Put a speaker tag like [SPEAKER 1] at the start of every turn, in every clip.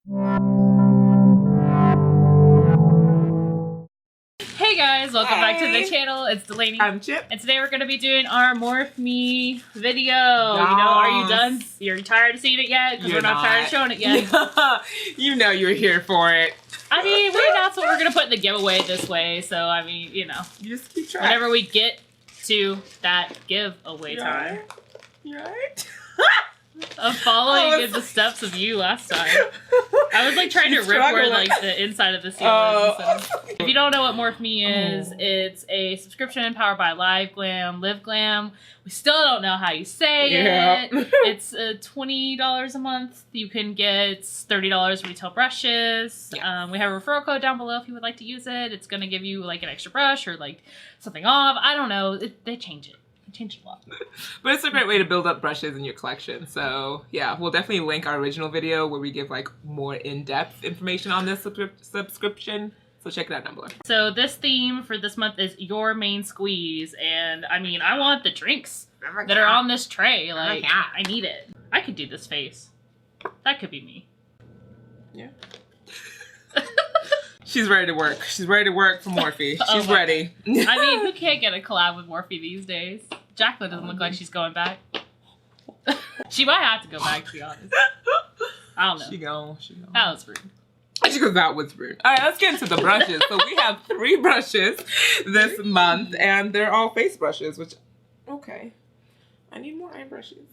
[SPEAKER 1] Hey guys, welcome back to the channel. It's Delaney.
[SPEAKER 2] I'm Chip.
[SPEAKER 1] And today we're going to be doing our Morph Me video. Yes. You know, are you done? You're tired of seeing it yet? Because we're not tired of showing it yet.
[SPEAKER 2] You know you're here for it.
[SPEAKER 1] I mean, that's what we're going to put in the giveaway this way. So, I mean, you know.
[SPEAKER 2] You just keep trying.
[SPEAKER 1] Whenever we get to that giveaway time.
[SPEAKER 2] You right?
[SPEAKER 1] Of following in the steps of you last time. I was like trying to rip where like the inside of the seal is. If you don't know what Morph Me is, it's a subscription powered by Liveglam. We still don't know how you say it. It's $20 a month. You can get $30 retail brushes. Yeah. We have a referral code down below if you would like to use it. It's going to give you like an extra brush or like something off. I don't know. They change it. Changed a lot.
[SPEAKER 2] But it's a great way to build up brushes in your collection. So yeah, we'll definitely link our original video where we give like more in-depth information on this subscription. So check it out down below.
[SPEAKER 1] So this theme for this month is Your Main Squeeze. And I mean, I want the drinks that are on this tray. Like, I need it. I could do this face. That could be me.
[SPEAKER 2] Yeah. She's ready to work. She's ready to work for Morphe. She's ready.
[SPEAKER 1] I mean, who can't get a collab with Morphe these days? Jacqueline doesn't look like she's going back. She might have to go back, to be honest. I don't know.
[SPEAKER 2] She go.
[SPEAKER 1] That was rude.
[SPEAKER 2] She goes out with rude. All right, let's get into the brushes. So we have 3 brushes this month, and they're all face brushes, which, okay. I need more eye brushes.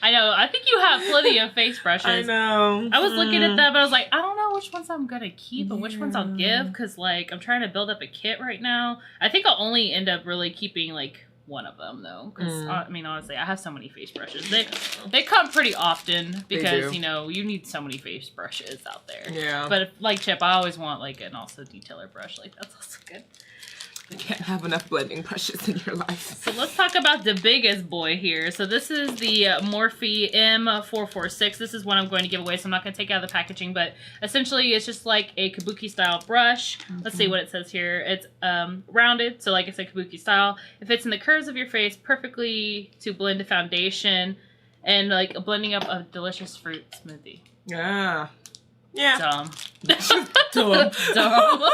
[SPEAKER 1] I know. I think you have plenty of face brushes.
[SPEAKER 2] I know.
[SPEAKER 1] I was looking at them, but I was like, I don't know which ones I'm going to keep and which ones I'll give, because, like, I'm trying to build up a kit right now. I think I'll only end up really keeping, like, one of them, though, because, I mean, honestly, I have so many face brushes. They come pretty often, because, you know, you need so many face brushes out there.
[SPEAKER 2] Yeah.
[SPEAKER 1] But, like Chip, I always want, like, an also detailer brush. Like, that's also good.
[SPEAKER 2] You can't have enough blending brushes in your life.
[SPEAKER 1] So let's talk about the biggest boy here. So this is the Morphe M446. This is one I'm going to give away, so I'm not going to take it out of the packaging, but essentially it's just like a kabuki style brush. Let's see what it says here. It's rounded, so like it's a kabuki style. It fits in the curves of your face perfectly to blend a foundation and like a blending up of delicious fruit smoothie.
[SPEAKER 2] Yeah. Yeah.
[SPEAKER 1] Dumb.
[SPEAKER 2] Dumb.
[SPEAKER 1] Dumb.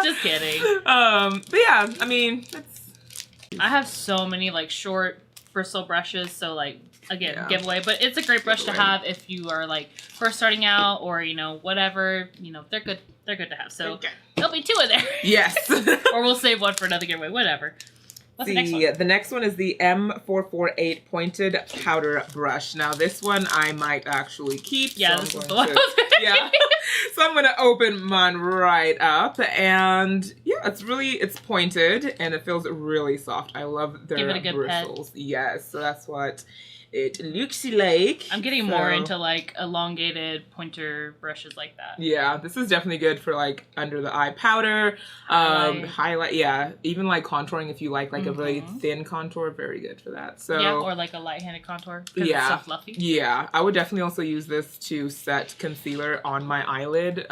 [SPEAKER 1] Just kidding.
[SPEAKER 2] But yeah, I mean,
[SPEAKER 1] I have so many like short bristle brushes, so like again, giveaway. But it's a great brush to have if you are like first starting out or you know whatever. You know they're good. They're good to have. So there'll be 2 in there.
[SPEAKER 2] Yes.
[SPEAKER 1] Or we'll save one for another giveaway. Whatever. What's the next one?
[SPEAKER 2] The next one is the M448 pointed powder brush. Now this one I might actually keep.
[SPEAKER 1] Yeah,
[SPEAKER 2] so
[SPEAKER 1] this is the one.
[SPEAKER 2] Yeah. So I'm gonna open mine right up, and yeah, it's pointed and it feels really soft. I love their bristles. Pet. Yes, so that's what it looks like.
[SPEAKER 1] I'm getting more into like elongated pointer brushes like that.
[SPEAKER 2] Yeah, this is definitely good for like under the eye powder, highlight. Yeah, even like contouring if you like a really thin contour, very good for that. So
[SPEAKER 1] yeah, or like a light-handed contour. It's so fluffy.
[SPEAKER 2] Yeah, I would definitely also use this to set concealer on my eyelid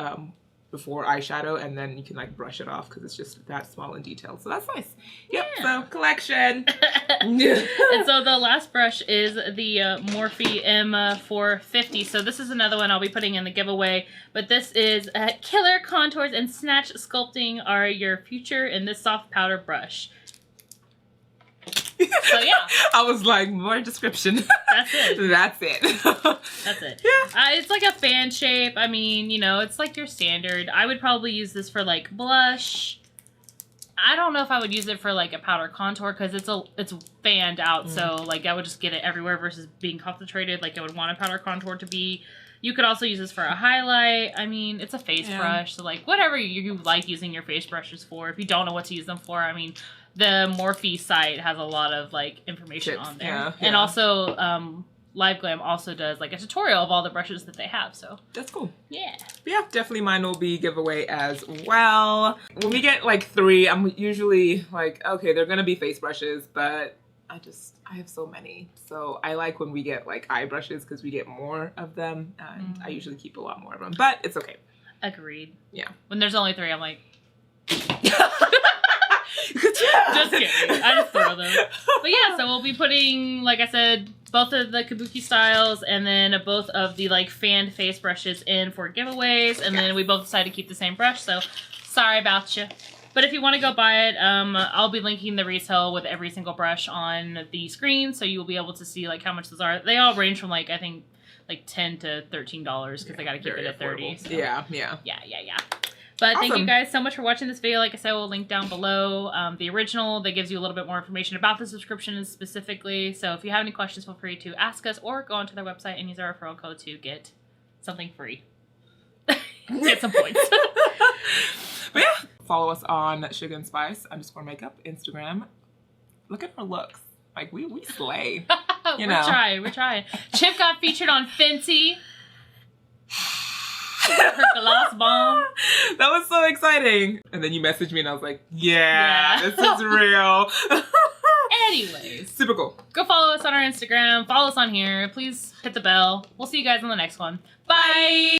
[SPEAKER 2] before eyeshadow, and then you can like brush it off because it's just that small in detail. So that's nice. Yep. So collection.
[SPEAKER 1] And so the last brush is the Morphe M450. So this is another one I'll be putting in the giveaway. But this is Killer Contours and Snatch Sculpting are your future in this soft powder brush. So yeah,
[SPEAKER 2] I was like, more description.
[SPEAKER 1] That's it.
[SPEAKER 2] That's it.
[SPEAKER 1] That's it. Yeah. It's like a fan shape. I mean, you know, it's like your standard. I would probably use this for like blush. I don't know if I would use it for like a powder contour because it's fanned out. So like I would just get it everywhere versus being concentrated like I would want a powder contour to be. You could also use this for a highlight. I mean, it's a face brush. So like whatever you like using your face brushes for. If you don't know what to use them for, I mean, the Morphe site has a lot of like information on there. And also Liveglam also does like a tutorial of all the brushes that they have. So
[SPEAKER 2] that's cool.
[SPEAKER 1] Yeah.
[SPEAKER 2] Yeah, definitely mine will be giveaway as well. When we get like 3, I'm usually like, okay, they're gonna be face brushes, but I have so many. So I like when we get like eye brushes because we get more of them, and I usually keep a lot more of them, but it's okay.
[SPEAKER 1] Agreed.
[SPEAKER 2] Yeah.
[SPEAKER 1] When there's only 3, I'm like Just kidding. I just throw them. But yeah, so we'll be putting, like I said, both of the kabuki styles and then both of the like fanned face brushes in for giveaways. And then we both decided to keep the same brush. So sorry about you. But if you want to go buy it, I'll be linking the retail with every single brush on the screen. So you will be able to see like how much those are. They all range from like, I think, like $10 to $13 because they got to keep it at 30. So.
[SPEAKER 2] Yeah.
[SPEAKER 1] But thank you guys so much for watching this video. Like I said, we'll link down below the original that gives you a little bit more information about the subscription specifically. So if you have any questions, feel free to ask us or go onto their website and use our referral code to get something free. Get some points.
[SPEAKER 2] But yeah, follow us on Sugar and Spice _makeup Instagram. Look at her looks. Like we slay.
[SPEAKER 1] We're trying. Chip got featured on Fenty. Her gloss bomb.
[SPEAKER 2] That was so exciting. And then you messaged me and I was like, yeah. This is real.
[SPEAKER 1] Anyways.
[SPEAKER 2] Super cool.
[SPEAKER 1] Go follow us on our Instagram. Follow us on here. Please hit the bell. We'll see you guys on the next one. Bye.